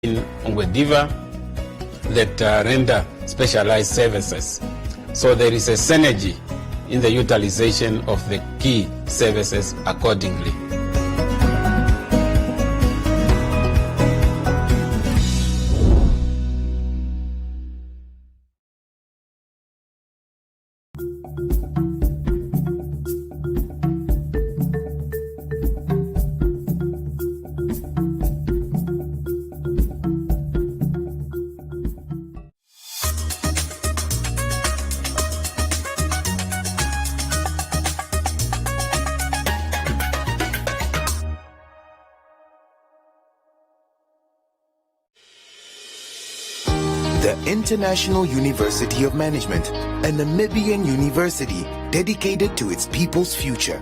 in Ongwediva that render specialized services. So there is a synergy in the utilization of the key services accordingly. The International University of Management, a Namibian university dedicated to its people's future,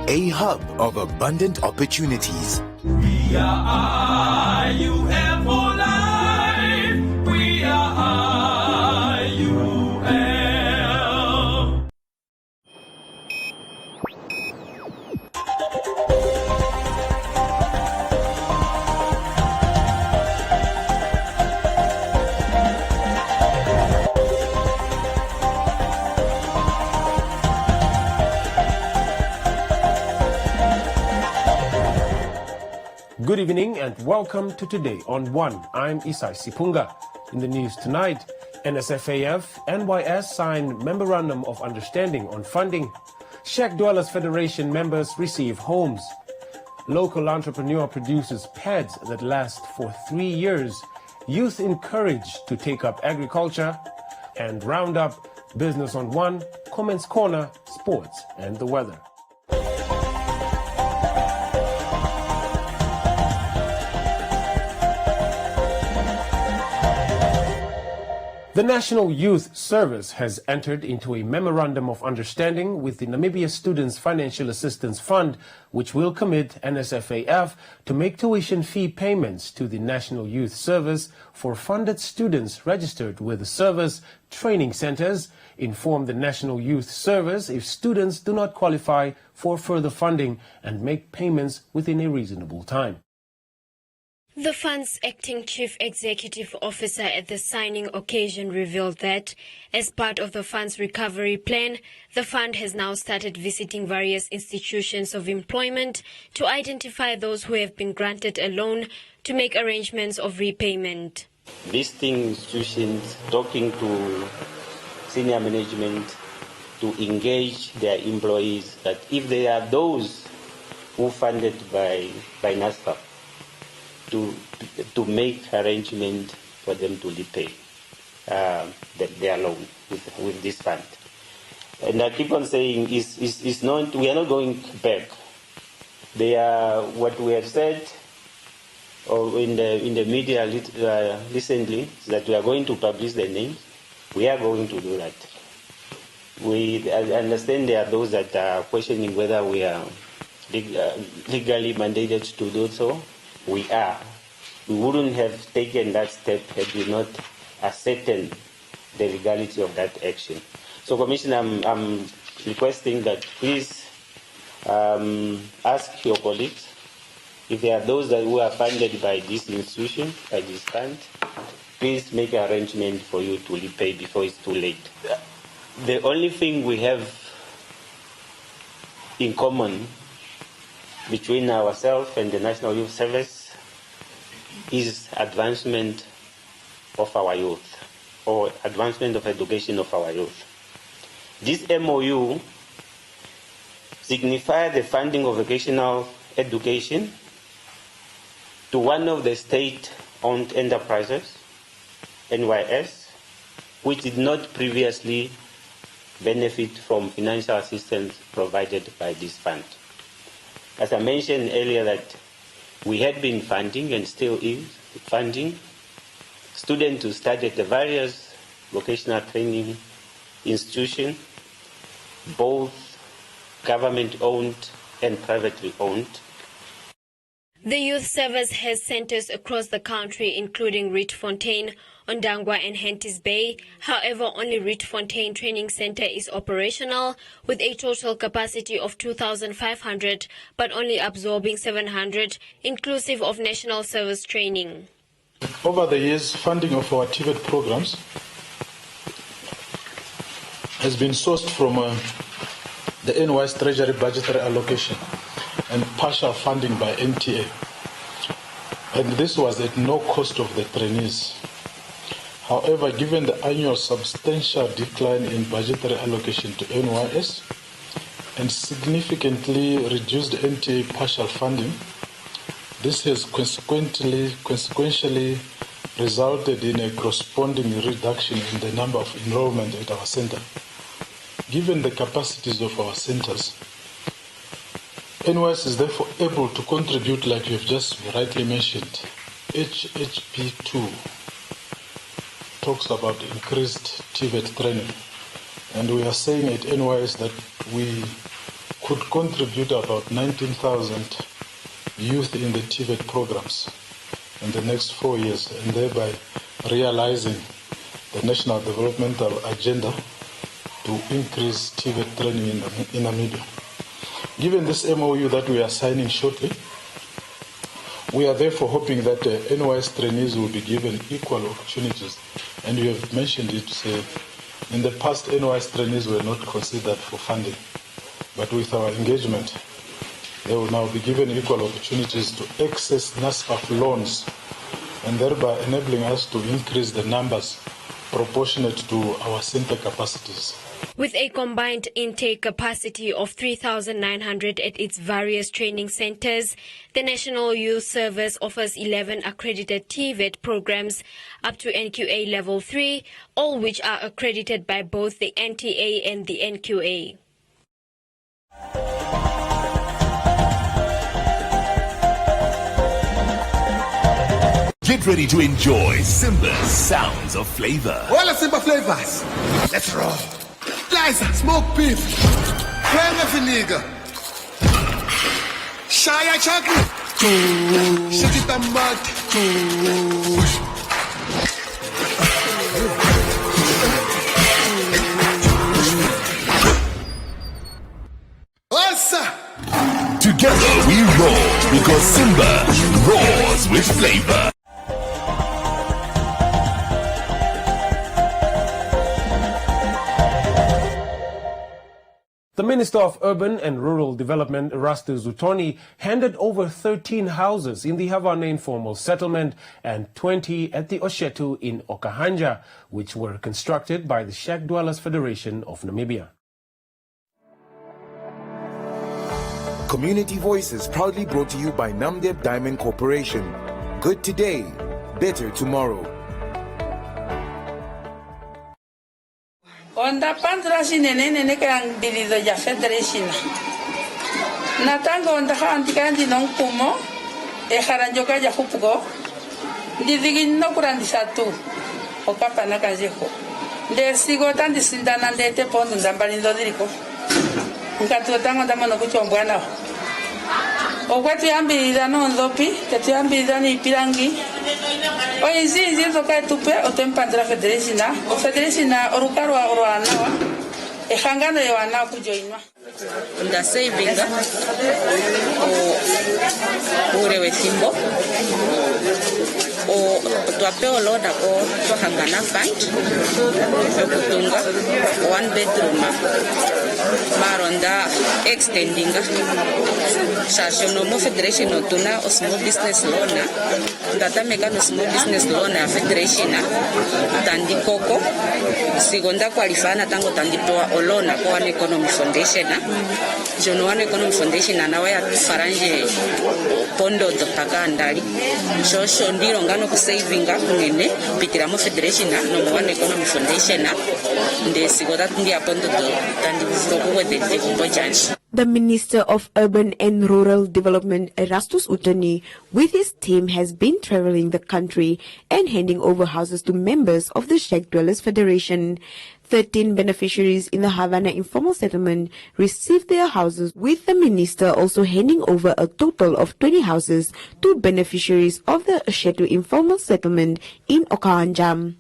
a hub of abundant opportunities. We are IUM for life. We are IUM. Good evening and welcome to Today on One. I'm Isai Sipunga. In the news tonight, NSFAF, NYS signed Memorandum of Understanding on funding. Shack Dwellers Federation members receive homes. Local entrepreneur produces pads that last for 3 years. Youth encouraged to take up agriculture. And Roundup, Business on One, Comments Corner, Sports and the weather. The National Youth Service has entered into a Memorandum of Understanding with the Namibia Students Financial Assistance Fund, which will commit NSFAF to make tuition fee payments to the National Youth Service for funded students registered with the service training centers. Inform the National Youth Service if students do not qualify for further funding and make payments within a reasonable time. The fund's acting chief executive officer at the signing occasion revealed that, as part of the fund's recovery plan, the fund has now started visiting various institutions of employment to identify those who have been granted a loan to make arrangements of repayment. Visiting institutions, talking to senior management to engage their employees that if there are those who funded by NASFA, to make arrangement for them to repay their loan with this fund. And I keep on saying is not, we are not going back. They are what we have said or in the media recently is that we are going to publish their names. We are going to do that. I understand there are those that are questioning whether we are legally mandated to do so. We are. We wouldn't have taken that step had we not ascertained the legality of that action. So, Commissioner, I'm requesting that please ask your colleagues if there are those who are funded by this institution, by this fund, please make an arrangement for you to repay before it's too late. The only thing we have in common between ourselves and the National Youth Service is advancement of our youth or advancement of education of our youth. This MOU signifies the funding of vocational education to one of the state-owned enterprises, NYS, which did not previously benefit from financial assistance provided by this fund. As I mentioned earlier that we had been funding and still is funding students to study at the various vocational training institutions, both government-owned and privately owned. The youth service has centers across the country, including Rietfontein, Ondangwa and Henties Bay. However, only Rietfontein Training Center is operational with a total capacity of 2,500, but only absorbing 700, inclusive of national service training. Over the years, funding of our TVET programs has been sourced from the NY's Treasury budgetary allocation and partial funding by NTA. And this was at no cost of the trainees. However, given the annual substantial decline in budgetary allocation to NYS and significantly reduced NTA partial funding, this has consequentially resulted in a corresponding reduction in the number of enrollment at our center. Given the capacities of our centers, NYS is therefore able to contribute, like you have just rightly mentioned. HHP2 talks about increased TVET training, and we are saying at NYS that we could contribute about 19,000 youth in the TVET programs in the next 4 years, and thereby realizing the national developmental agenda to increase TVET training in Namibia. Given this MOU that we are signing shortly, we are therefore hoping that NYS trainees will be given equal opportunities. And you have mentioned it, in the past NYS trainees were not considered for funding. But with our engagement, they will now be given equal opportunities to access NASFAF loans, and thereby enabling us to increase the numbers proportionate to our center capacities. With a combined intake capacity of 3,900 at its various training centers, the National Youth Service offers 11 accredited TVET programs up to NQA Level 3, all which are accredited by both the NTA and the NQA. Get ready to enjoy Simba's sounds of flavor. All the Simba flavors. Let's roll. Liza, smoke beef. Creme vinegar. Shaya chocolate. Shakita mud. Together we roll because Simba roars with flavor. The Minister of Urban and Rural Development, Erastus Utoni, handed over 13 houses in the Havana informal settlement and 20 at the Oshetu in Okahanja, which were constructed by the Shack Dwellers Federation of Namibia. Community Voices proudly brought to you by Namdeb Diamond Corporation. Good today, better tomorrow. Onda pandrasi nene kang dilido ya federation. Natango onda hantika di non kumo e haranjoka ya hupugo. Didigin no kurandi satu. Okapana kajeho. De sigo tan disindana de te pon ndambalindo diriko. Nkatu tango ndamano kuchombwana. Okwatu yambirira no ndopi, tetu yambirira ni pirangi. Oye, sí, toca tupe o tempandra federation, o federation orukaro oranawa. E hangano yo ana kujoinwa. Nda savinga o urewe timbo o tuapeo loda ko to hangana fight o kutunga 1 bedroom maronda extending sashono mo federation tuna o small business loan data mega no small business loan a federation tandi koko sigonda qualifana tango tandi toa olona ko an economy foundation jono an economy foundation anawa ya faranje pondo to takandali shosho ndiro ngano ku saving up ngene pitira mo federation no mo an economy foundation nde sigoda ndia pondo to tandi ko wede ko janji. The Minister of Urban and Rural Development, Erastus Utoni, with his team has been traveling the country and handing over houses to members of the Shack Dwellers Federation. 13 beneficiaries in the Havana informal settlement received their houses, with the minister also handing over a total of 20 houses to beneficiaries of the Oshetu informal settlement in Okahanja.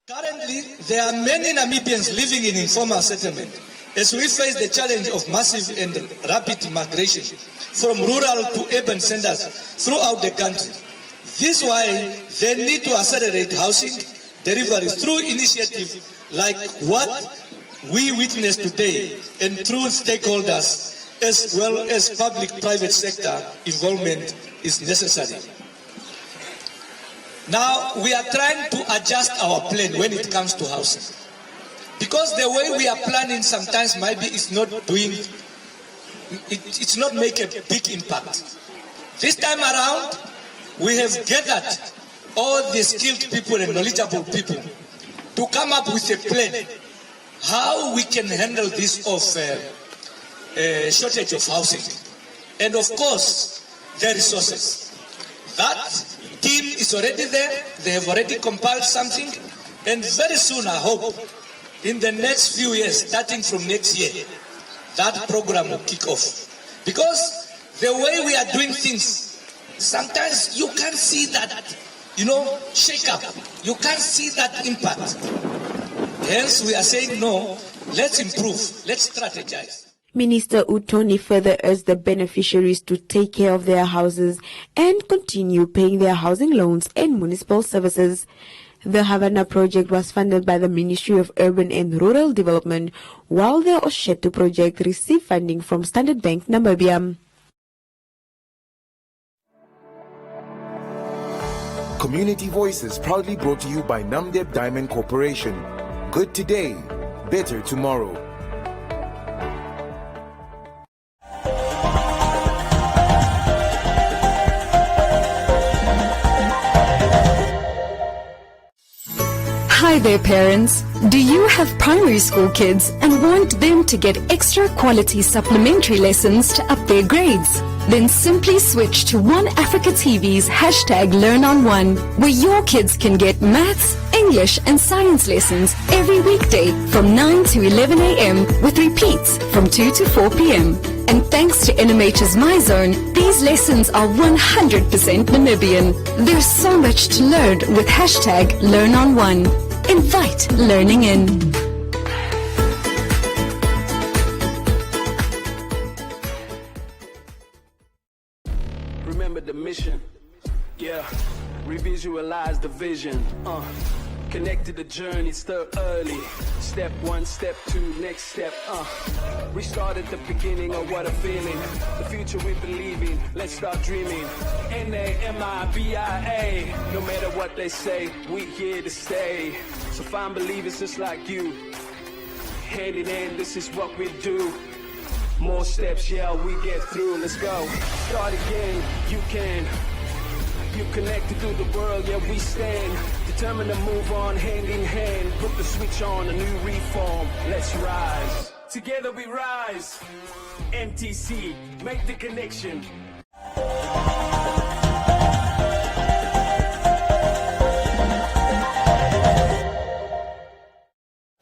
Currently, there are many Namibians living in informal settlement as we face the challenge of massive and rapid migration from rural to urban centers throughout the country. This is why they need to accelerate housing delivery through initiatives like what we witnessed today and through stakeholders as well as public-private sector involvement is necessary. Now we are trying to adjust our plan when it comes to housing. Because the way we are planning sometimes maybe it's not make a big impact. This time around, we have gathered all the skilled people and knowledgeable people to come up with a plan how we can handle this shortage of housing. And of course, the resources. That team is already there. They have already compiled something. And very soon, I hope, in the next few years, starting from next year, that program will kick off. Because the way we are doing things, sometimes you can't see that, shake up. You can't see that impact. Hence, we are saying, no, let's improve, let's strategize. Minister Utoni further urged the beneficiaries to take care of their houses and continue paying their housing loans and municipal services. The Havana project was funded by the Ministry of Urban and Rural Development, while the Oshetu project received funding from Standard Bank Namibia. Community Voices proudly brought to you by Namdeb Diamond Corporation. Good today, better tomorrow. Hi there, parents. Do you have primary school kids and want them to get extra quality supplementary lessons to up their grades? Then simply switch to One Africa TV's #LearnOn1, where your kids can get maths, English and science lessons every weekday from 9 to 11 a.m. with repeats from 2 to 4 p.m. And thanks to NMH's MyZone, these lessons are 100% Namibian. There's so much to learn with #LearnOn1. Invite learning in. Remember the mission. Yeah. Revisualize the vision. Connect to the journey, still early. Step one, step two, next step. We start at the beginning of what I'm feeling. The future we believe in. Let's start dreaming. NAMIBIA. No matter what they say, we here to stay. So find believers just like you. Hand in hand, this is what we do. More steps, yeah, we get through. Let's go. Start again, you can. You connected to the world, yeah, we stand. Determined to move on hand in hand. Put the switch on, a new reform. Let's rise. Together we rise. MTC, make the connection.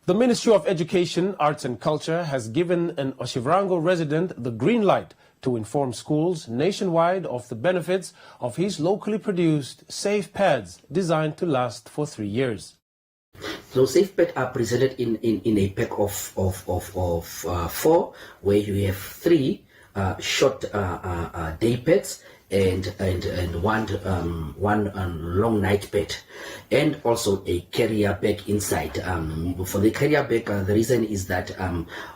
The Ministry of Education, Arts and Culture has given an Oshivarango resident the green light to inform schools nationwide of the benefits of his locally produced safe pads designed to last for 3 years. So safe pads are presented in a pack of 4, where you have 3 short day pads and one long night pad, and also a carrier bag inside. For the carrier bag, the reason is that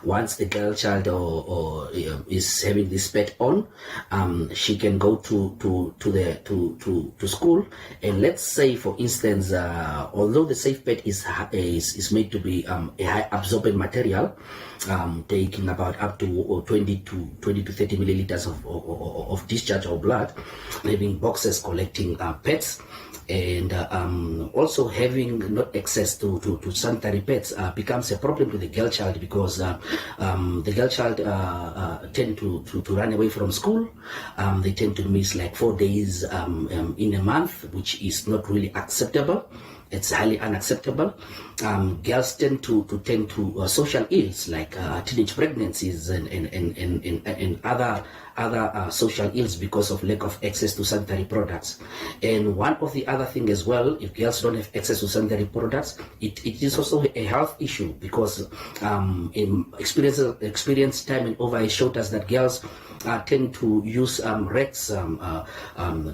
once the girl child is having this pad on, she can go to school, and let's say, for instance, although the safe pad is made to be a high absorbent material, taking about up to 20 to 30 milliliters of discharge or blood, having boxes collecting pads, and also having not access to sanitary pads becomes a problem to the girl child, because the girl child tend to run away from school. They tend to miss like 4 days in a month, which is not really acceptable. It's highly unacceptable. Girls tend to social ills like teenage pregnancies and other social ills because of lack of access to sanitary products. And one of the other thing as well, if girls don't have access to sanitary products, it is also a health issue because in experience time and over has showed us that girls tend to use rags,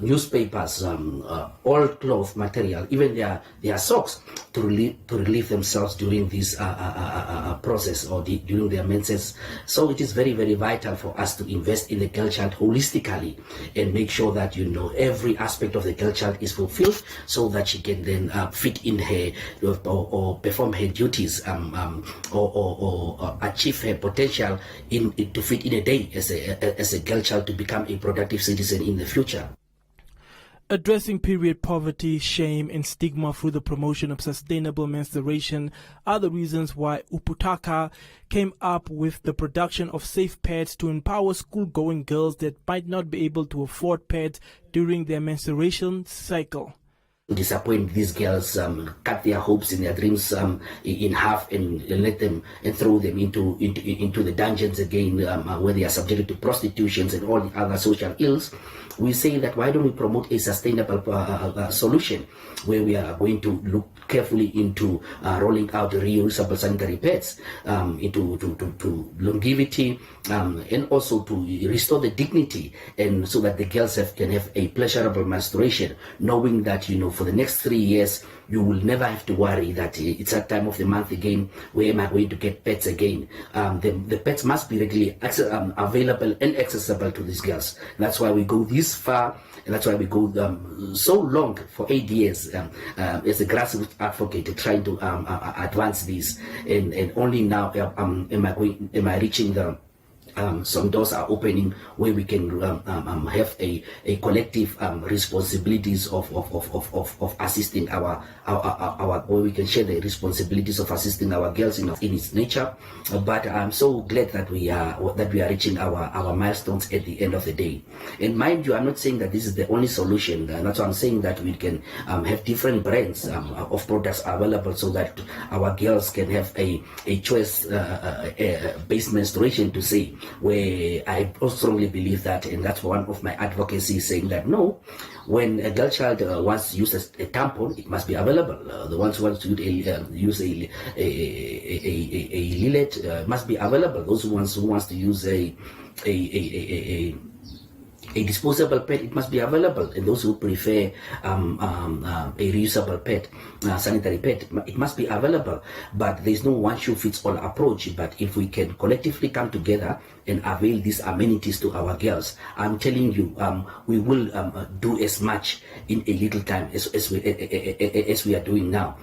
newspapers, old cloth material, even their socks to relieve themselves during this process or during their menses. So it is very, very vital for us to invest in the girl child holistically and make sure that every aspect of the girl child is fulfilled so that she can then fit in her or perform her duties or achieve her potential to fit in a day as a girl child to become a productive citizen in the future. Addressing period poverty, shame and stigma through the promotion of sustainable menstruation are the reasons why Uputaka came up with the production of safe pads to empower school-going girls that might not be able to afford pads during their menstruation cycle. Disappoint these girls, cut their hopes and their dreams in half and let them and throw them into the dungeons again, where they are subjected to prostitutions and all the other social ills. We say that why don't we promote a sustainable solution where we are going to look carefully into rolling out reusable sanitary pads to longevity and also to restore the dignity, and so that the girls can have a pleasurable menstruation, knowing that for the next 3 years you will never have to worry that it's that time of the month again, where am I going to get pets again. The pets must be regularly available and accessible to these girls. That's why we go this far, and that's why we go so long for 8 years as a grassroots advocate trying to advance this, and only now am I reaching the some doors are opening where we can have a collective responsibilities of assisting our where we can share the responsibilities of assisting our girls in its nature. But I'm so glad that we are reaching our milestones at the end of the day. And mind you, I'm not saying that this is the only solution. That's why I'm saying that we can have different brands of products available so that our girls can have a choice based menstruation to say, where I strongly believe that, and that's one of my advocacy, saying that no, when a girl child wants to use a tampon, it must be available. The ones who want to use a lillet must be available. Those who wants to use a disposable pad, it must be available. And those who prefer a reusable pad, sanitary pad, it must be available. But there's no one-shoe-fits-all approach. But if we can collectively come together and avail these amenities to our girls, I'm telling you, we will do as much in a little time as we are doing now.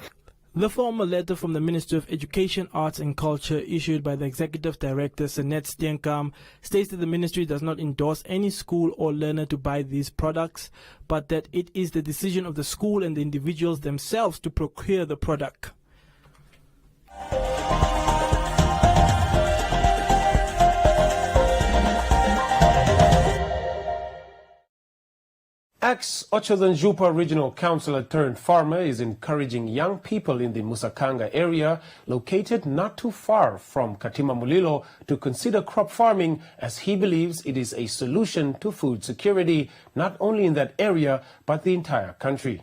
The formal letter from the Ministry of Education, Arts and Culture issued by the Executive Director, Sanet Steenkamp, states that the ministry does not endorse any school or learner to buy these products, but that it is the decision of the school and the individuals themselves to procure the product. Ex-Otjozondjupa Regional Councillor turned farmer is encouraging young people in the Musakanga area, located not too far from Katima Mulilo, to consider crop farming, as he believes it is a solution to food security, not only in that area, but the entire country.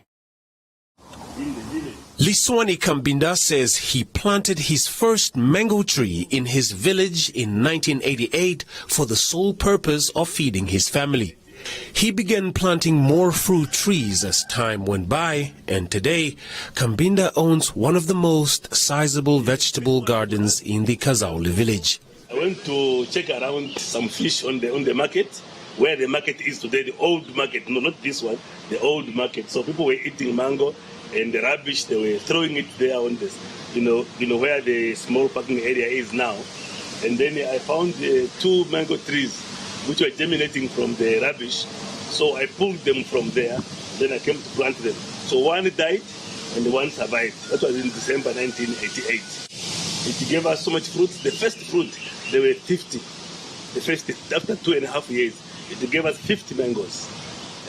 Liswani Kambinda says he planted his first mango tree in his village in 1988 for the sole purpose of feeding his family. He began planting more fruit trees as time went by, and today, Kambinda owns one of the most sizable vegetable gardens in the Kazauli village. I went to check around some fish on the market, where the market is today, the old market, no, not this one, the old market. So people were eating mango, and the rubbish, they were throwing it there on this, where the small parking area is now. And then I found 2 mango trees which were germinating from the rubbish. So I pulled them from there, then I came to plant them. So one died and one survived. That was in December 1988. It gave us so much fruit. The first fruit, they were 50. The first, after 2.5 years, it gave us 50 mangoes.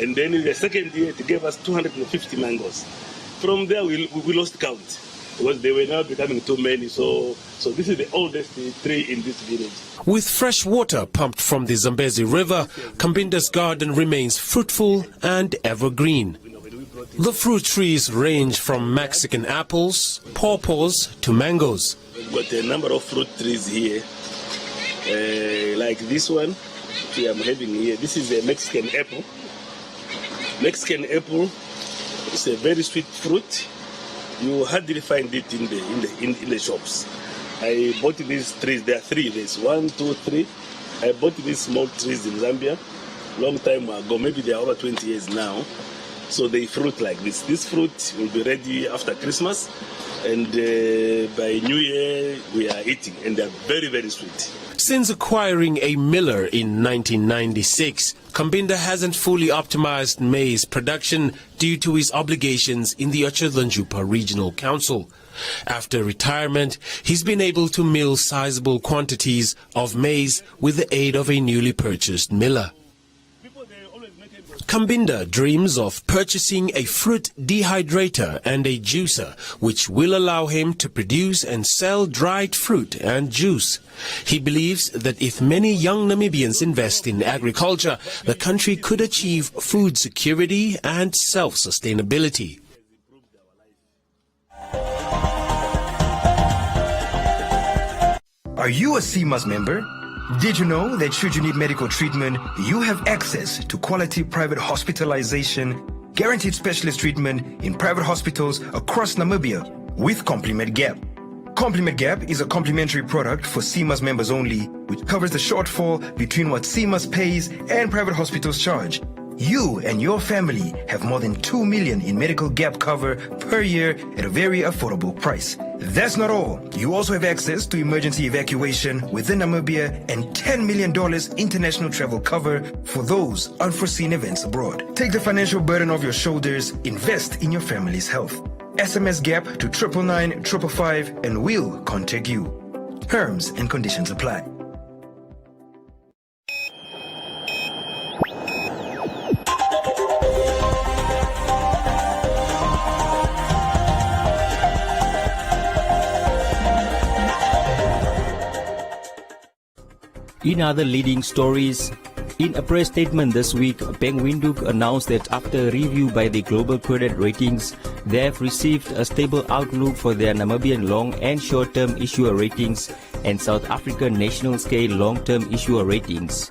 And then in the second year, it gave us 250 mangoes. from there we lost count because they were now becoming too many. So this is the oldest tree in this village. With fresh water pumped from the Zambezi River, Kambinda's garden remains fruitful and evergreen. The fruit trees range from Mexican apples, pawpaws to mangoes. We've got a number of fruit trees here, like this one I'm having here. This is a Mexican apple. Mexican apple is a very sweet fruit. You hardly find it in the shops. I bought these trees. There are three. There's 1, 2, 3. I bought these small trees in Zambia long time ago. Maybe they are over 20 years now. So they fruit like this. This fruit will be ready after Christmas, and by New Year we are eating, and they are very, very sweet. Since acquiring a miller in 1996, Kambinda hasn't fully optimized maize production due to his obligations in the Otjozondjupa Regional Council. After retirement, he's been able to mill sizable quantities of maize with the aid of a newly purchased miller. Kambinda dreams of purchasing a fruit dehydrator and a juicer, which will allow him to produce and sell dried fruit and juice. He believes that if many young Namibians invest in agriculture, the country could achieve food security and self-sustainability. Are you a CMAS member? Did you know that should you need medical treatment, you have access to quality private hospitalization, guaranteed specialist treatment in private hospitals across Namibia with Compliment Gap? Compliment Gap is a complimentary product for CMAS members only, which covers the shortfall between what CMAS pays and private hospitals charge. You and your family have more than 2 million in medical gap cover per year at a very affordable price. That's not all. You also have access to emergency evacuation within Namibia and $10 million international travel cover for those unforeseen events abroad. Take the financial burden off your shoulders. Invest in your family's health. SMS GAP to 999 555 and we'll contact you. Terms and conditions apply. In other leading stories, in a press statement this week, Bank Windhoek announced that after a review by the Global Credit Ratings, they have received a stable outlook for their Namibian long and short-term issuer ratings and South African national scale long-term issuer ratings.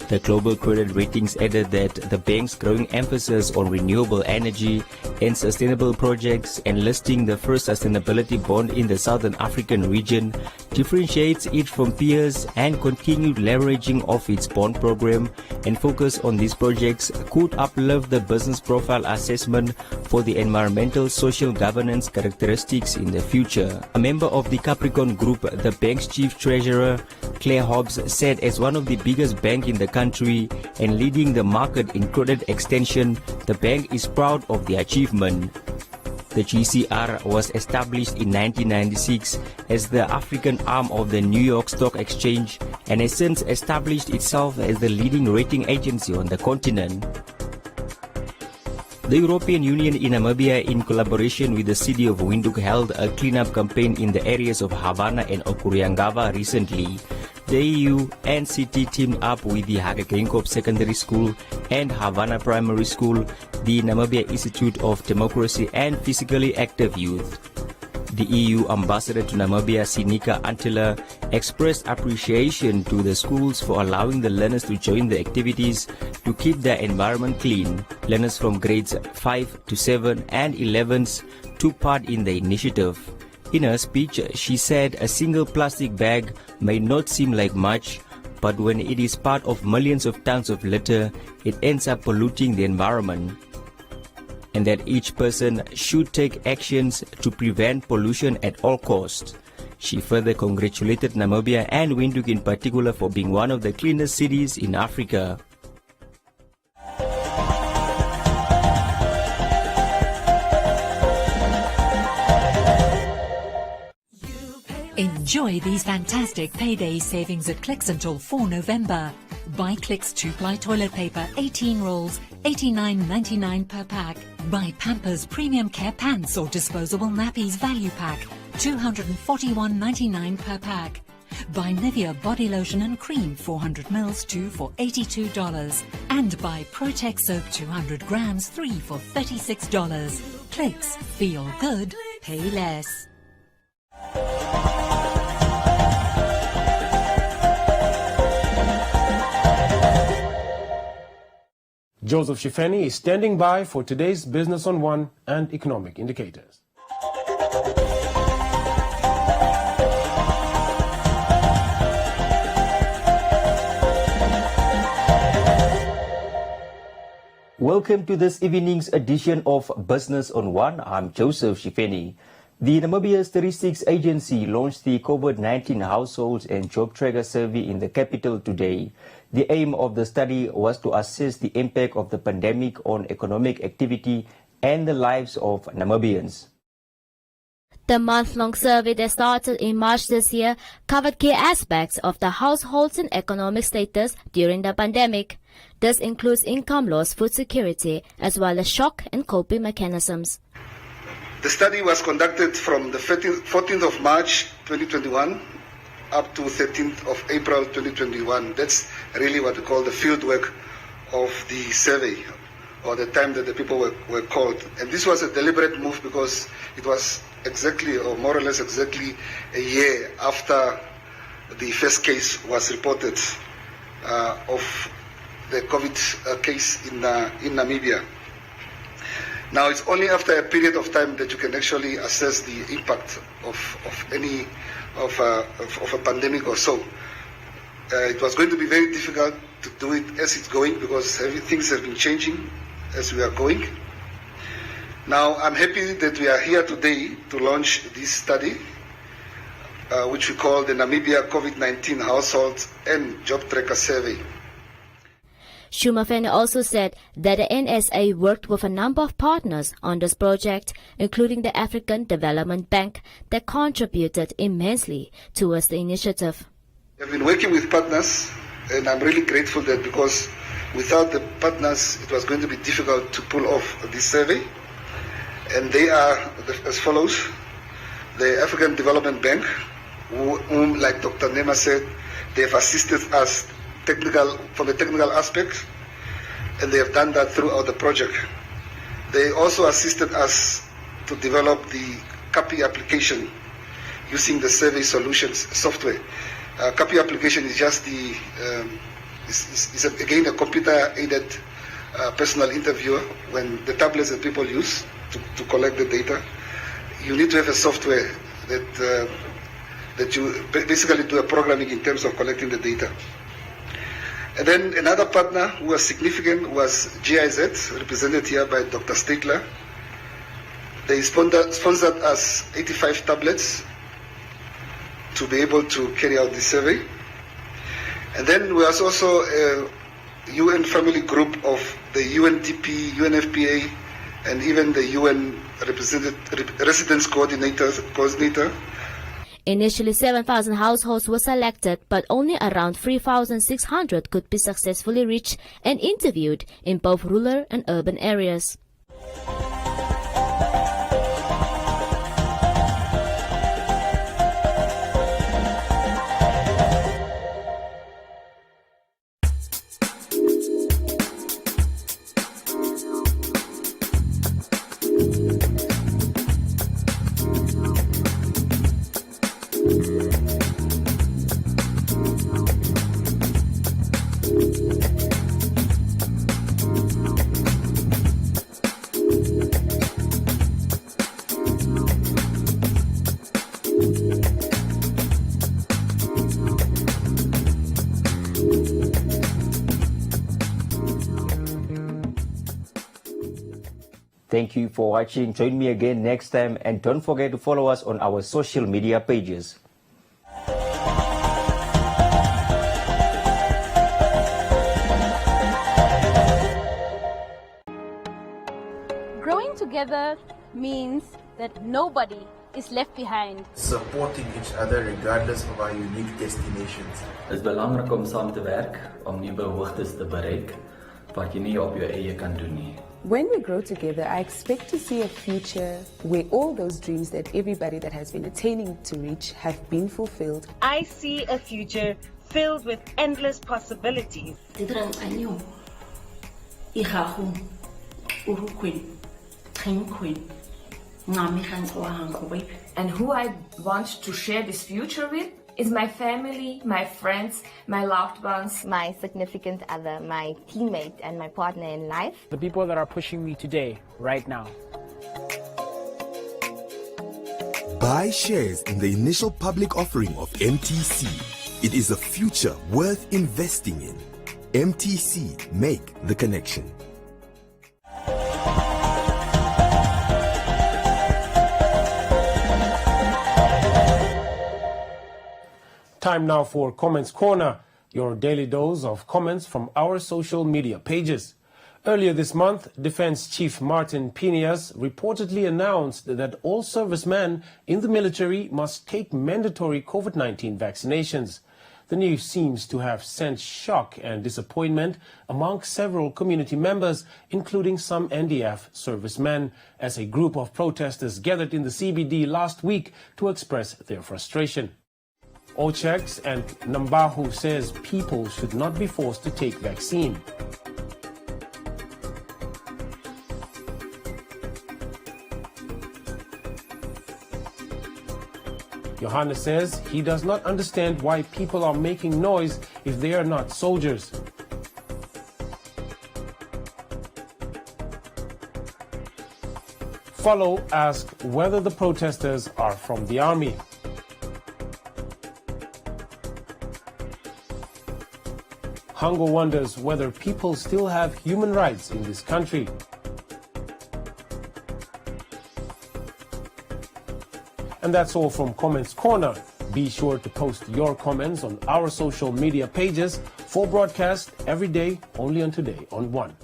The Global Credit Ratings added that the bank's growing emphasis on renewable energy and sustainable projects and listing the first sustainability bond in the Southern African region differentiates it from peers, and continued leveraging of its bond program and focus on these projects could uplift the business profile assessment for the environmental social governance characteristics in the future. A member of the Capricorn Group, the bank's chief treasurer, Claire Hobbs, said as one of the biggest banks in the country and leading the market in credit extension, the bank is proud of the achievement. The GCR was established in 1996 as the African arm of the New York Stock Exchange and has since established itself as the leading rating agency on the continent. The European Union in Namibia, in collaboration with the city of Windhoek, held a cleanup campaign in the areas of Havana and Okuriangava recently. The EU and city teamed up with the Hagekeinkop Secondary School and Havana Primary School, the Namibia Institute of Democracy and Physically Active Youth. The EU ambassador to Namibia, Sinika Antila, expressed appreciation to the schools for allowing the learners to join the activities to keep their environment clean. Learners from grades 5 to 7 and 11s took part in the initiative. In her speech, she said a single plastic bag may not seem like much, but when it is part of millions of tons of litter, it ends up polluting the environment, and that each person should take actions to prevent pollution at all costs. She further congratulated Namibia and Windhoek in particular for being one of the cleanest cities in Africa. Enjoy these fantastic payday savings at Clicks until 4 November. Buy Clicks 2-ply toilet paper, 18 rolls, $89.99 per pack. Buy Pampers Premium Care Pants or Disposable Nappies Value Pack, $241.99 per pack. Buy Nivea Body Lotion and Cream 400 mils 2 for $82. And buy Protex Soap 200 grams 3 for $36. Clicks, feel good, pay less. Joseph Shifeni is standing by for today's Business on One and economic indicators. Welcome to this evening's edition of Business on One. I'm Joseph Shifeni. The Namibia Statistics Agency launched the COVID-19 Households and Job Tracker Survey in the capital today. The aim of the study was to assess the impact of the pandemic on economic activity and the lives of Namibians. The month-long survey that started in March this year covered key aspects of the households and economic status during the pandemic. This includes income loss, food security, as well as shock and coping mechanisms. The study was conducted from the 14th of March 2021 up to 13th of April 2021. That's really what we call the field work of the survey, or the time that the people were called. And this was a deliberate move because it was exactly, or more or less exactly, a year after the first case was reported of the COVID case in Namibia. Now, it's only after a period of time that you can actually assess the impact of a pandemic or so. It was going to be very difficult to do it as it's going because things have been changing as we are going. Now, I'm happy that we are here today to launch this study, which we call the Namibia COVID-19 Household and Job Tracker Survey. Shumafene also said that the NSA worked with a number of partners on this project, including the African Development Bank, that contributed immensely towards the initiative. I've been working with partners, and I'm really grateful that because without the partners, it was going to be difficult to pull off this survey. And they are as follows: the African Development Bank, whom, like Dr. Nema said, they have assisted us from the technical aspect, and they have done that throughout the project. They also assisted us to develop the CAPI application using the survey solutions software. CAPI application is just again a computer-aided personal interviewer. When the tablets that people use to collect the data, you need to have a software that you basically do a programming in terms of collecting the data. And then another partner who was significant was GIZ, represented here by Dr. Stegler. They sponsored us 85 tablets to be able to carry out this survey. And then there was also a UN family group of the UNDP, UNFPA, and even the UN residence coordinator. Initially, 7,000 households were selected, but only around 3,600 could be successfully reached and interviewed in both rural and urban areas. Thank you for watching. Join me again next time, and don't forget to follow us on our social media pages. Growing together means that nobody is left behind. Supporting each other regardless of our unique destinations. Het is belangrijk om samen te werken om nieuwe hoogtes te bereiken wat je niet op je eie kan doen nie. When we grow together, I expect to see a future where all those dreams that everybody that has been attaining to reach have been fulfilled. I see a future filled with endless possibilities. And who I want to share this future with is my family, my friends, my loved ones, my significant other, my teammate, and my partner in life. The people that are pushing me today, right now. Buy shares in the initial public offering of MTC. It is a future worth investing in. MTC, make the connection. Time now for Comments Corner, your daily dose of comments from our social media pages. Earlier this month, Defense Chief Martin Pineas reportedly announced that all servicemen in the military must take mandatory COVID-19 vaccinations. The news seems to have sent shock and disappointment among several community members, including some NDF servicemen, as a group of protesters gathered in the CBD last week to express their frustration. Ochex and Nambahu says people should not be forced to take vaccine. Johannes says he does not understand why people are making noise if they are not soldiers. Follow asks whether the protesters are from the army. Hunger wonders whether people still have human rights in this country. And that's all from Comments Corner. Be sure to post your comments on our social media pages for broadcast every day, only on Today on 1.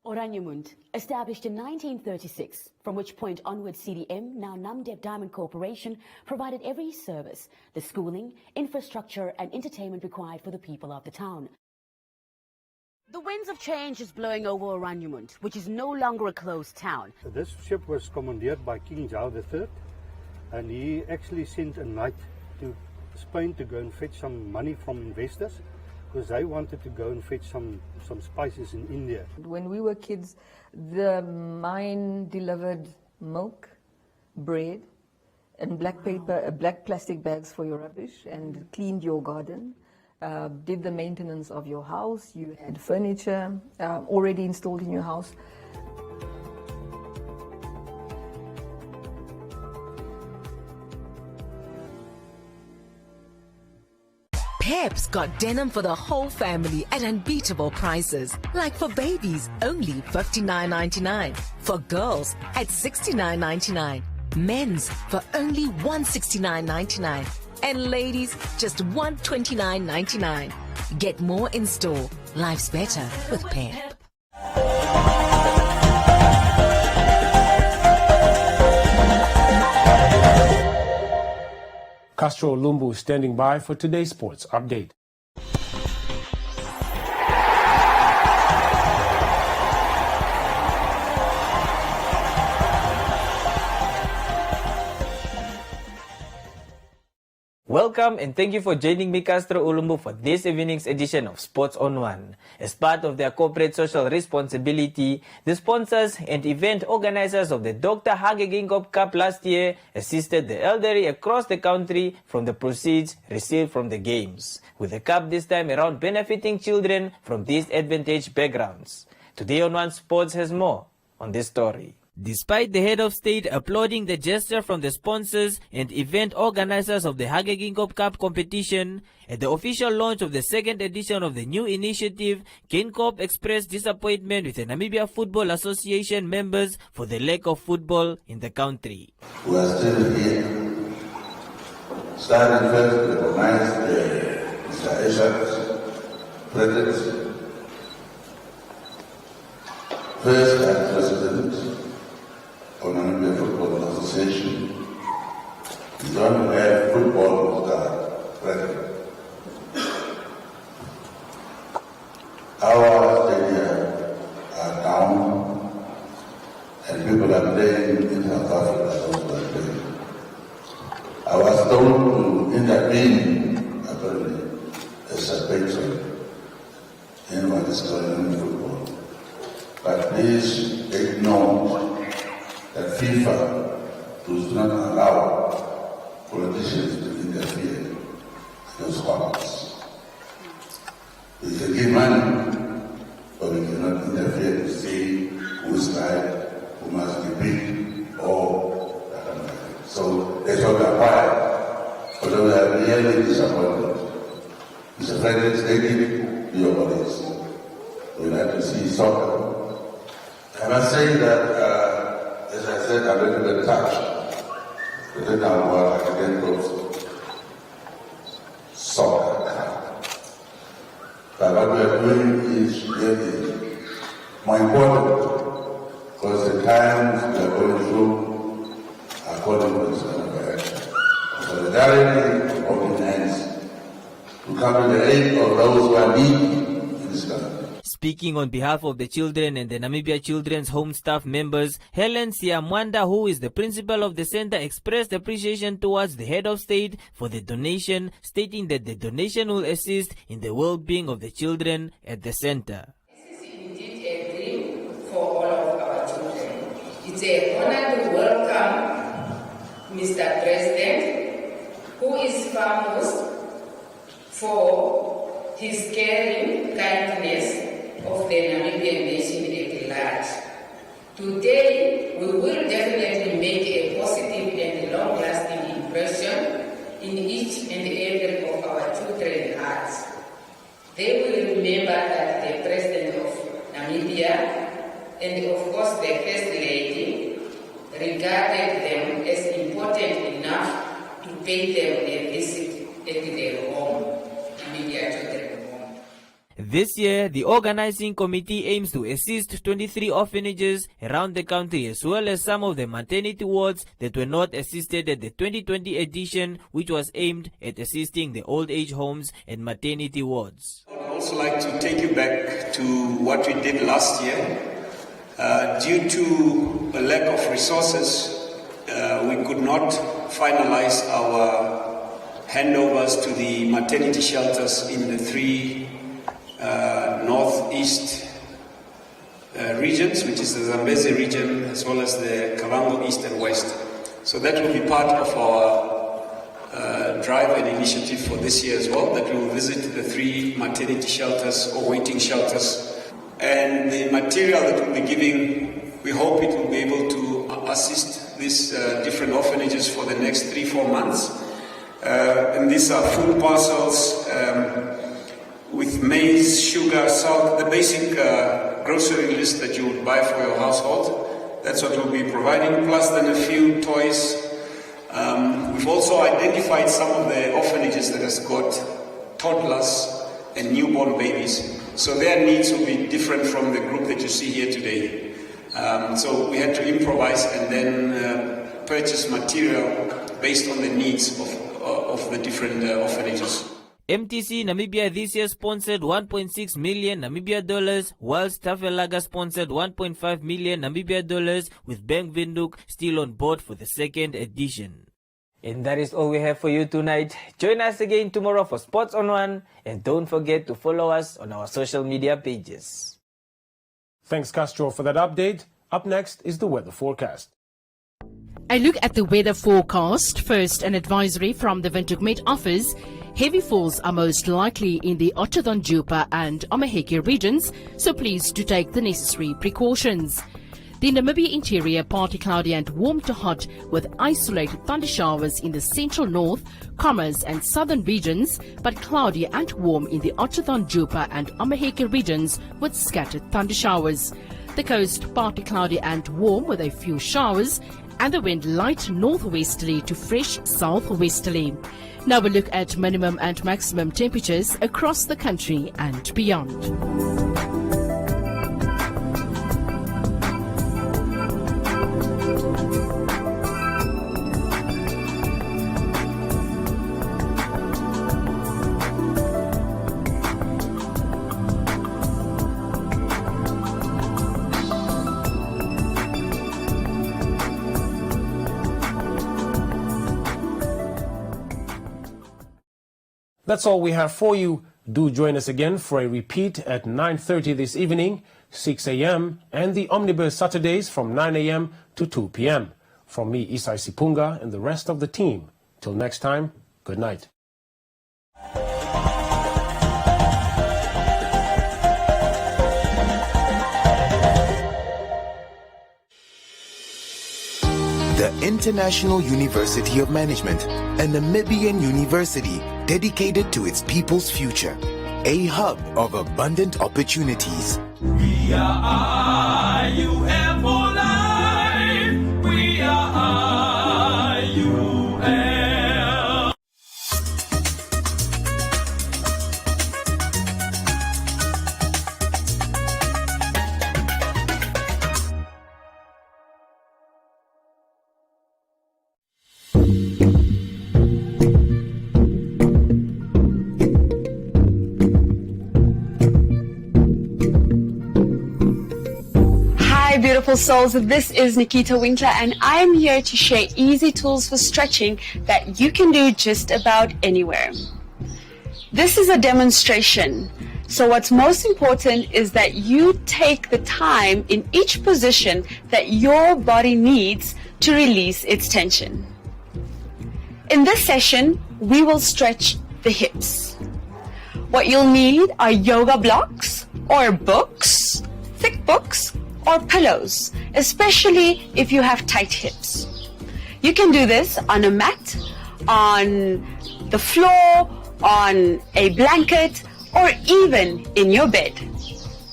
Oranienmoed, established in 1936, from which point onwards CDM, now Namdeb Diamond Corporation, provided every service, the schooling, infrastructure and entertainment required for the people of the town. The winds of change is blowing over Oranienmoed, which is no longer a closed town. This ship was commandeered by King Charles III, and he actually sent a knight to Spain to go and fetch some money from investors, because they wanted to go and fetch some spices in India. When we were kids, the mine delivered milk, bread, and black paper, black plastic bags for your rubbish, and cleaned your garden, did the maintenance of your house. You had furniture already installed in your house. Pep's got denim for the whole family at unbeatable prices. Like for babies, only $59.99. For girls, at $69.99. Men's for only $169.99. And ladies, just $129.99. Get more in store. Life's better with Pep. Castro Lumbu standing by for today's sports update. Welcome and thank you for joining me, Castro Ulumbu, for this evening's edition of Sports on One. As part of their corporate social responsibility, the sponsors and event organizers of the Dr. Hage Geingob Cup last year assisted the elderly across the country from the proceeds received from the games, with the cup this time around benefiting children from disadvantaged backgrounds. Today on One Sports has more on this story. Despite the head of state applauding the gesture from the sponsors and event organizers of the Hage Geingob Cup competition, at the official launch of the second edition of the new initiative, Geingob expressed disappointment with the Namibia Football Association members for the lack of football in the country. We are still here. Starting first to recognize Mr. Eshat, President, first and President of the Namibia Football Association, is on where Our stadiums are down, and people are playing in South Africa also are playing. I was told to intervene, apparently, as a patron in what is going on in football. But please take note that FIFA does not allow politicians to interfere in those sports. We can give money, but we cannot interfere to say who is right, who must be beat, or so that's what we are quiet. But we are really disappointed. Mr. President, taking your bodies. We like to see soccer. I must say that, as I said, I'm a little bit touched. But then I can go soccer. But what we are doing is really more important because the times we are going through are calling for this kind of action. Solidarity, open hands, to come to the aid of those who are needy in this country. Speaking on behalf of the children and the Namibia Children's Home staff members, Helen Siamwanda, who is the principal of the center, expressed appreciation towards the head of state for the donation, stating that the donation will assist in the well-being of the children at the center. This is indeed a dream for all of our children. It's an honor to welcome Mr. President, who is famous for his caring kindness of the Namibian nation at large. Today, we will definitely make a positive and long-lasting impression in each and every of our children's hearts. They will remember that the President of Namibia and of course the First Lady regarded them as important enough to pay them a visit at their home, Namibia Children's Home. This year, the organizing committee aims to assist 23 orphanages around the country, as well as some of the maternity wards that were not assisted at the 2020 edition, which was aimed at assisting the old age homes and maternity wards. I'd also like to take you back to what we did last year. Due to a lack of resources, we could not finalize our handovers to the maternity shelters in the three northeast regions, which is the Zambezi region, as well as the Kavango East and West. So that will be part of our drive and initiative for this year as well, that we will visit the three maternity shelters or waiting shelters. And the material that we'll be giving, we hope it will be able to assist these different orphanages for the next 3-4 months. And these are food parcels, with maize, sugar, salt, the basic grocery list that you would buy for your household. That's what we'll be providing, plus then a few toys. We've also identified some of the orphanages that has got toddlers and newborn babies. So their needs will be different from the group that you see here today. So we had to improvise and then purchase material based on the needs of the different orphanages. MTC Namibia this year sponsored 1.6 million Namibia dollars, whilst Tafelaga sponsored 1.5 million Namibia dollars, with Bank Windhoek still on board for the second edition. And that is all we have for you tonight. Join us again tomorrow for Sports on One, and don't forget to follow us on our social media pages. Thanks, Castro, for that update. Up next is the weather forecast. A look at the weather forecast. First, an advisory from the Windhoek Met Office. Heavy falls are most likely in the Otjozondjupa and Omaheke regions, so please do take the necessary precautions. The Namibia interior partly cloudy and warm to hot, with isolated thunder showers in the central north, Commerce and southern regions, but cloudy and warm in the Otjozondjupa and Omaheke regions with scattered thunder showers. The coast partly cloudy and warm with a few showers, and the wind light northwesterly to fresh southwesterly. Now we look at minimum and maximum temperatures across the country and beyond. That's all we have for you. Do join us again for a repeat at 9:30 this evening, 6 a.m. and the Omnibus Saturdays from 9 a.m. to 2 p.m. From me, Isai Sipunga, and the rest of the team. Till next time, good night. The International University of Management, a Namibian university dedicated to its people's future, a hub of abundant opportunities. We are IUM for life. We are IUM. Beautiful souls, this is Nikita Winkler and I'm here to share easy tools for stretching that you can do just about anywhere. This is a demonstration, so what's most important is that you take the time in each position that your body needs to release its tension. In this session, we will stretch the hips. What you'll need are yoga blocks or books, thick books, or pillows, especially if you have tight hips. You can do this on a mat, on the floor, on a blanket, or even in your bed.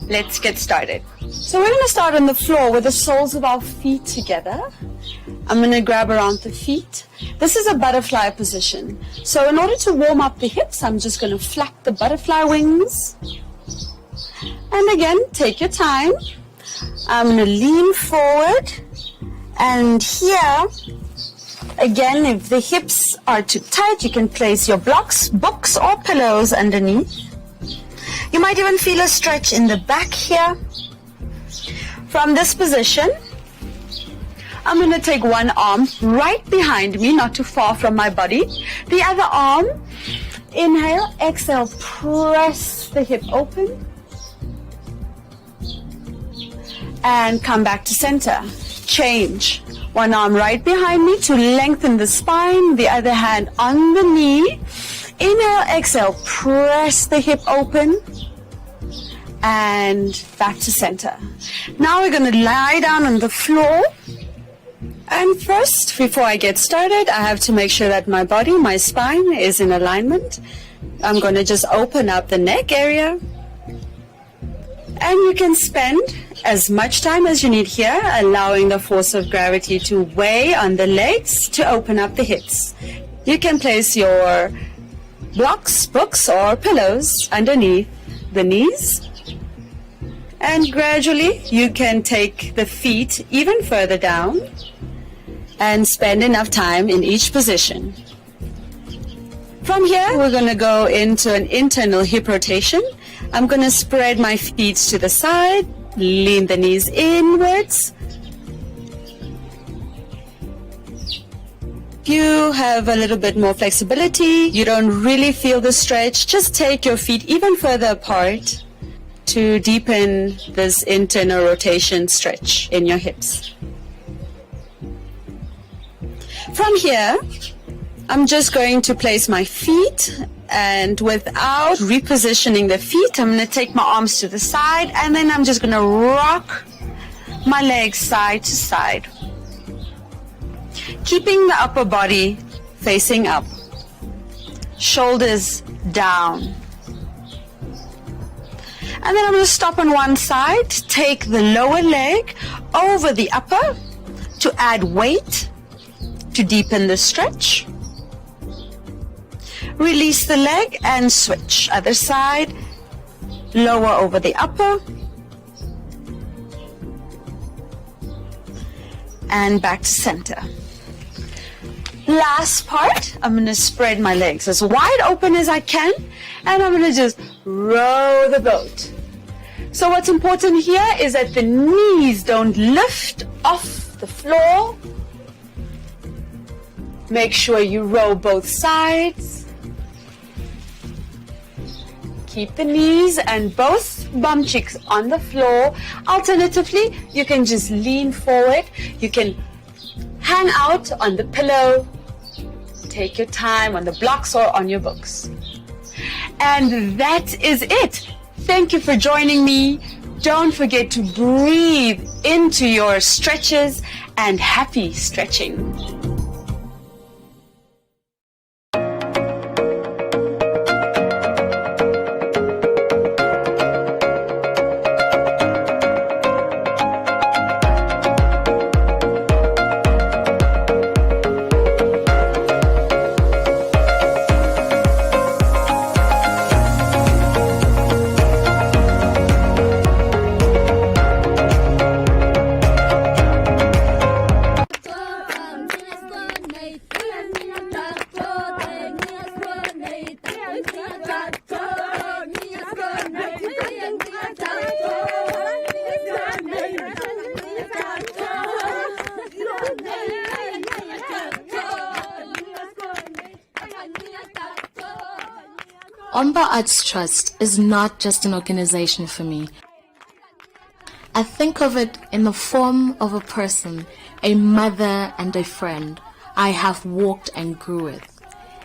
Let's get started. So we're going to start on the floor with the soles of our feet together. I'm going to grab around the feet. This is a butterfly position. So in order to warm up the hips, I'm just going to flap the butterfly wings. And again, take your time. I'm going to lean forward, and here, again, if the hips are too tight, you can place your blocks, books, or pillows underneath. You might even feel a stretch in the back here. From this position, I'm going to take one arm right behind me, not too far from my body. The other arm, inhale, exhale, press the hip open. And come back to center. Change. One arm right behind me to lengthen the spine, the other hand on the knee. Inhale, exhale, press the hip open and back to center. Now we're going to lie down on the floor. And first, before I get started, I have to make sure that my body, my spine is in alignment. I'm going to just open up the neck area. And you can spend as much time as you need here, allowing the force of gravity to weigh on the legs to open up the hips. You can place your blocks, books, or pillows underneath the knees. And gradually, you can take the feet even further down and spend enough time in each position. From here, we're going to go into an internal hip rotation. I'm going to spread my feet to the side, lean the knees inwards. If you have a little bit more flexibility, you don't really feel the stretch, just take your feet even further apart to deepen this internal rotation stretch in your hips. From here, I'm just going to place my feet, and without repositioning the feet, I'm going to take my arms to the side, and then I'm just going to rock my legs side to side, keeping the upper body facing up, shoulders down. And then I'm going to stop on one side, take the lower leg over the upper to add weight to deepen the stretch. Release the leg and switch. Other side, lower over the upper. And back to center. Last part, I'm going to spread my legs as wide open as I can, and I'm going to just row the boat. So what's important here is that the knees don't lift off the floor. Make sure you row both sides. keep the knees and both bum cheeks on the floor. Alternatively, you can just lean forward. You can hang out on the pillow. Take your time on the blocks or on your books. And that is it. Thank you for joining me. Don't forget to breathe into your stretches and happy stretching. Omba Arts Trust is not just an organization for me. I think of it in the form of a person, a mother and a friend I have walked and grew with.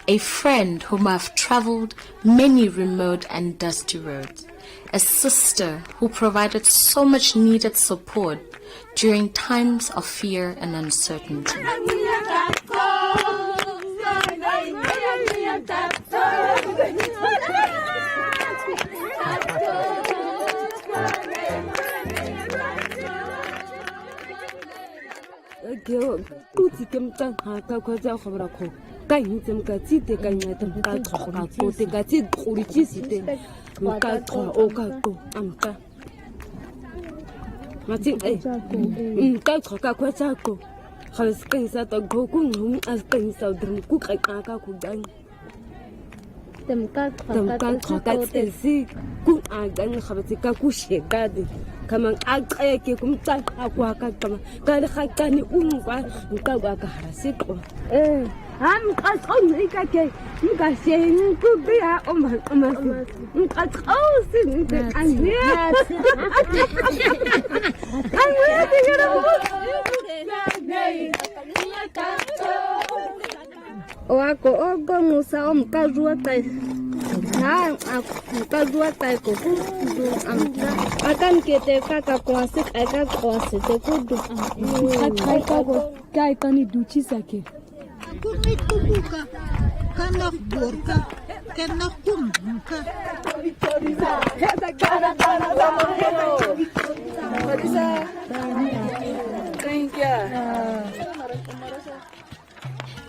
A friend whom I've traveled many remote and dusty roads. A sister who provided so much needed support during times of fear and uncertainty.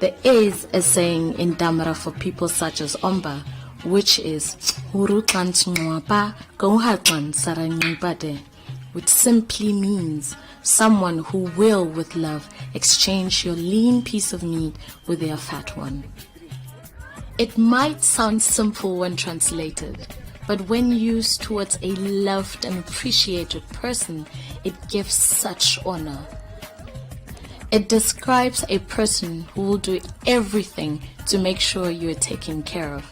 There is a saying in Damara for people such as Omba, which is which simply means someone who will, with love, exchange your lean piece of meat with their fat one. It might sound simple when translated, but when used towards a loved and appreciated person, it gives such honor. It describes a person who will do everything to make sure you're taken care of.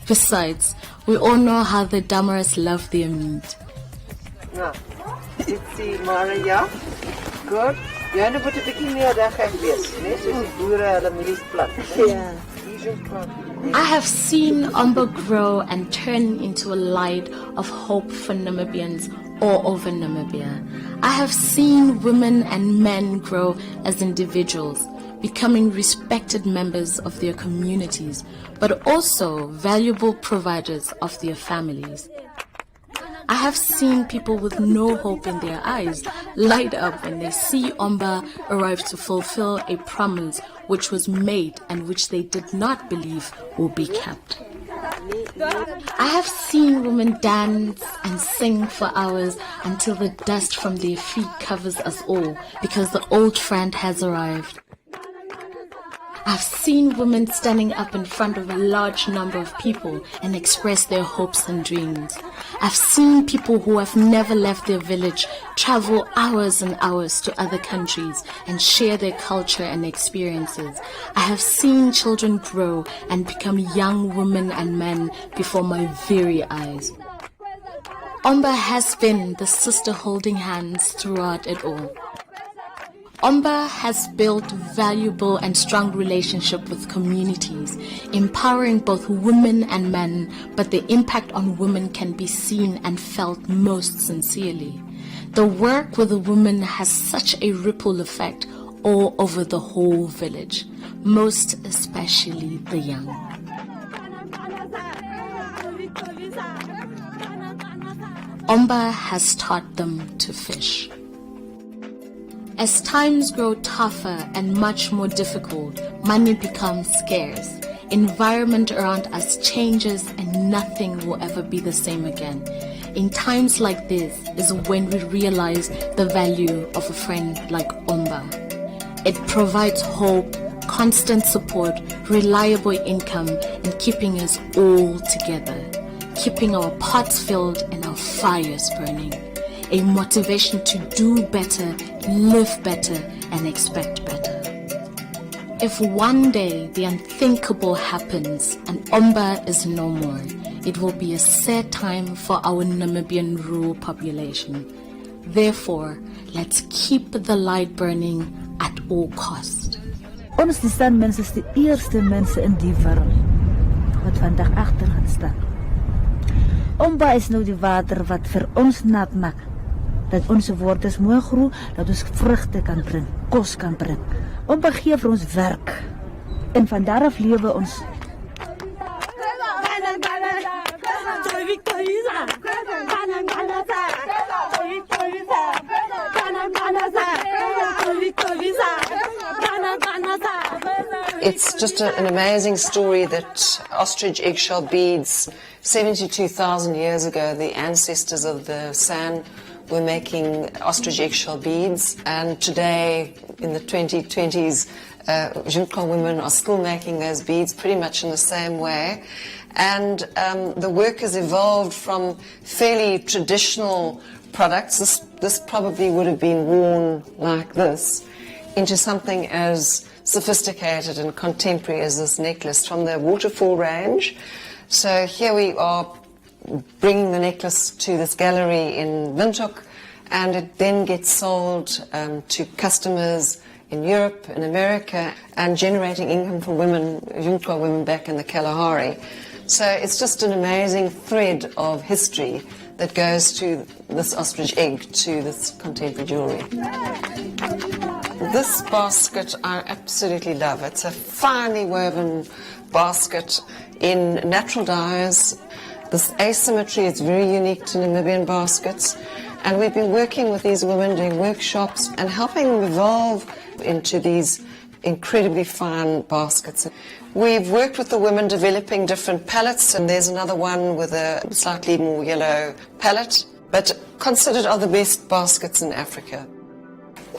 Besides, we all know how the Damaras love their meat. It's Maria. Good. You want to put a bit near that I have seen Omba grow and turn into a light of hope for Namibians all over Namibia. I have seen women and men grow as individuals, becoming respected members of their communities, but also valuable providers of their families. I have seen people with no hope in their eyes light up when they see Omba arrive to fulfill a promise which was made and which they did not believe will be kept. I have seen women dance and sing for hours until the dust from their feet covers us all because the old friend has arrived. I I've seen women standing up in front of a large number of people and express their hopes and dreams. I've seen people who have never left their village travel hours and hours to other countries and share their culture and experiences. I have seen children grow and become young women and men before my very eyes. Omba has been the sister holding hands throughout it all. Omba has built valuable and strong relationship with communities, empowering both women and men, but the impact on women can be seen and felt most sincerely. The work with the women has such a ripple effect all over the whole village, most especially the young. Omba has taught them to fish. As times grow tougher and much more difficult, money becomes scarce. Environment around us changes and nothing will ever be the same again. In times like this is when we realize the value of a friend like Omba. It provides hope, constant support, reliable income, and keeping us all together, keeping our pots filled and our fires burning. A motivation to do better, live better, and expect better. If one day the unthinkable happens and Omba is no more, it will be a sad time for our Namibian rural population. Therefore, let's keep the light burning at all cost. Ons die Sanmense is die eerste mense in die wêreld wat vandag agter gaan staan. Omba is nou die water wat vir ons nat maak. Dat onze wortels mooi groeien, dat ons vruchten kan brengen, kos kan brengen. Omba gee vir ons werk. En van daaraf lewe ons. It's just an amazing story that ostrich eggshell beads, 72,000 years ago, the ancestors of the San were making ostrich eggshell beads, and today in the 2020s Junko women are still making those beads pretty much in the same way, and the work has evolved from fairly traditional products. This probably would have been worn like this into something as sophisticated and contemporary as this necklace from the waterfall range. So here we are bringing the necklace to this gallery in Windhoek, and it then gets sold to customers in Europe and America, and generating income for women, Junko women back in the Kalahari. So it's just an amazing thread of history that goes to this ostrich egg, to this contemporary jewellery. This basket I absolutely love. It's a finely woven basket in natural dyes. This asymmetry is very unique to Namibian baskets, and we've been working with these women, doing workshops and helping them evolve into these incredibly fine baskets. We've worked with the women developing different palettes, and there's another one with a slightly more yellow palette, but considered are the best baskets in Africa.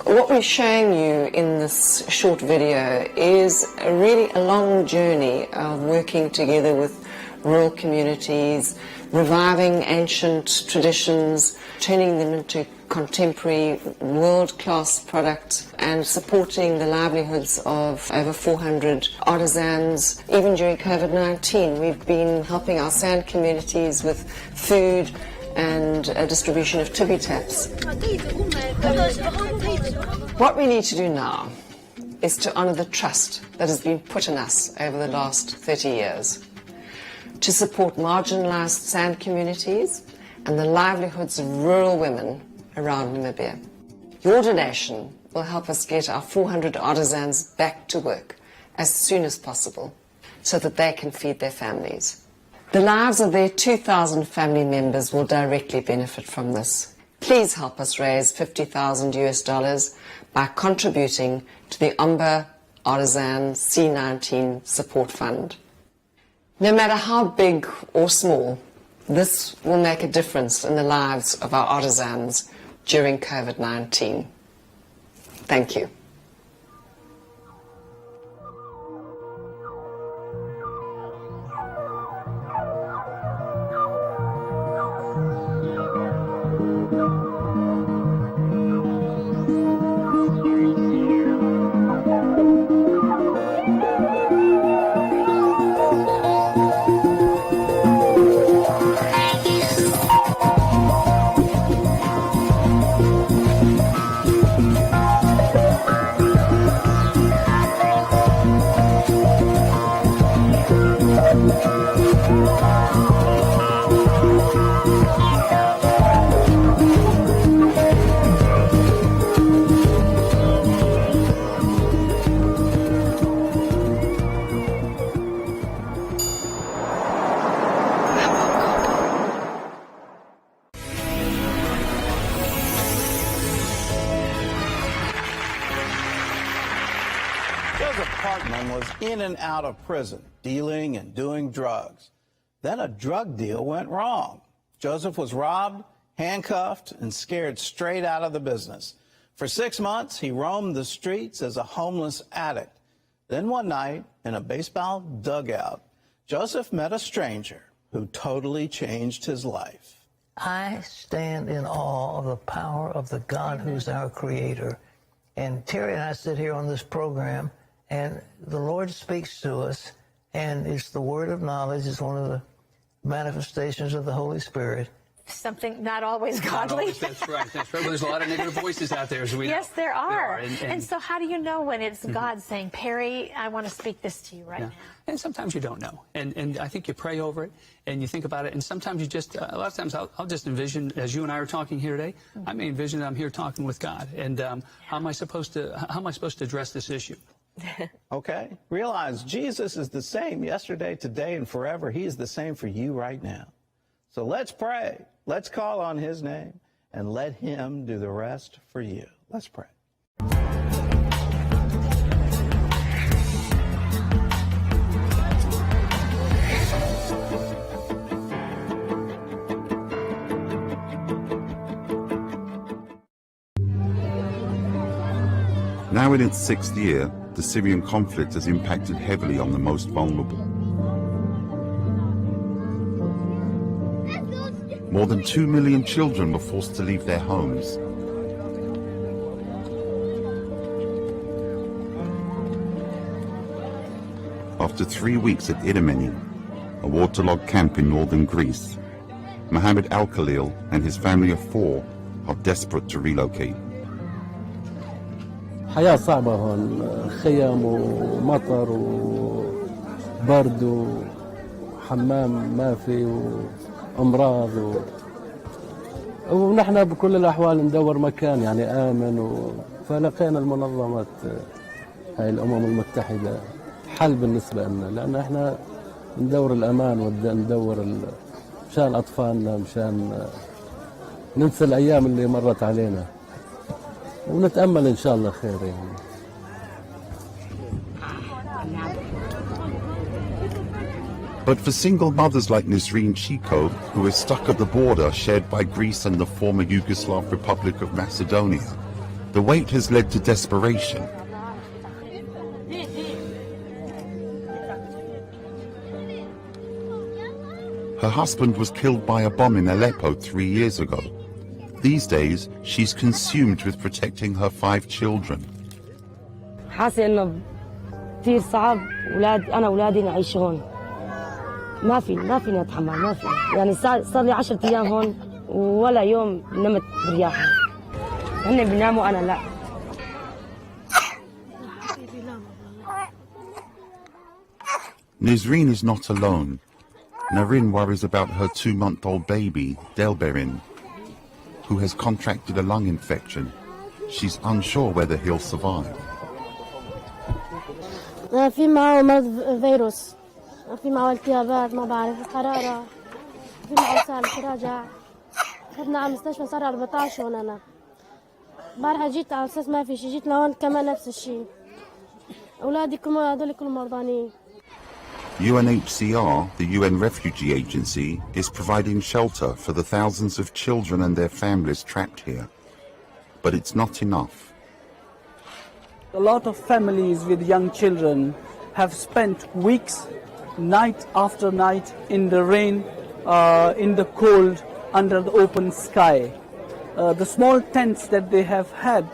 What we're showing you in this short video is really a long journey of working together with rural communities, reviving ancient traditions, turning them into contemporary world-class products, and supporting the livelihoods of over 400 artisans. Even during COVID-19, we've been helping our sand communities with food and a distribution of tibi taps. What we need to do now is to honour the trust that has been put in us over the last 30 years, to support marginalised sand communities and the livelihoods of rural women around Namibia. Your donation will help us get our 400 artisans back to work as soon as possible so that they can feed their families. The lives of their 2,000 family members will directly benefit from this. Please help us raise $50,000 by contributing to the Omba Artisan C19 Support Fund. No matter how big or small, this will make a difference in the lives of our artisans during COVID-19. Thank you. Hartman was in and out of prison, dealing and doing drugs. Then a drug deal went wrong. Joseph was robbed, handcuffed, and scared straight out of the business. For 6 months, he roamed the streets as a homeless addict. Then one night, in a baseball dugout, Joseph met a stranger who totally changed his life. I stand in awe of the power of the God who's our creator. And Terry and I sit here on this program, and the Lord speaks to us, and it's the word of knowledge. It's one of the manifestations of the Holy Spirit. Something not always godly. Not always, that's right. That's right. Well, there's a lot of negative voices out there, as we know. Yes, there are. And so how do you know when it's God saying, Perry, I want to speak this to you right now? And sometimes you don't know. And I think you pray over it and you think about it. And sometimes you just, a lot of times I'll just envision, as you and I are talking here today, I may envision that I'm here talking with God. And how am I supposed to address this issue? Okay? Realize Jesus is the same yesterday, today, and forever. He is the same for you right now. So let's pray. Let's call on his name and let him do the rest for you. Let's pray. Now in its 6th year, the Syrian conflict has impacted heavily on the most vulnerable. More than 2 million children were forced to leave their homes. After 3 weeks at Idemeni, a waterlogged camp in northern Greece, Mohammed Al-Khalil and his family of 4 are desperate to relocate. حياة صعبة هون، خيم ومطر وبرد وحمام ما في وأمراض ونحن بكل الأحوال ندور مكان يعني آمن فلقينا المنظمة هاي الأمم المتحدة حل بالنسبة لنا، لأن احنا ندور الأمان وندور مشان أطفالنا، مشان ننسى الأيام اللي مرت علينا ونتأمل إن شاء الله خير يعني. But for single mothers like Nisreen Chico, who is stuck at the border shared by Greece and the former Yugoslav Republic of Macedonia, the wait has led to desperation. Her husband was killed by a bomb in Aleppo 3 years ago. These days, she's consumed with protecting her 5 children. حاسة إنه كثير صعب أنا أولادي نعيش هون. ما فيني أتحمل، ما في. يعني صار لي 10 أيام هون ولا يوم نمت برياحة. هن بيناموا أنا لا. Nisreen is not alone. Narin worries about her 2-month-old baby, Delberin, who has contracted a lung infection. She's unsure whether he'll survive. في معه مرض فيروس، في معه التهابات، ما بعرف حرارة، في معه سال تراجع. خدنا على المستشفى صار 14 هون أنا. امبارح جيت على أساس ما في شيء، جيت لهون كمان نفس الشيء. أولادي كلهم هذول كلهم مرضانين. UNHCR, the UN Refugee Agency, is providing shelter for the thousands of children and their families trapped here. But it's not enough. A lot of families with young children have spent weeks, night after night, in the rain, in the cold, under the open sky. The small tents that they have had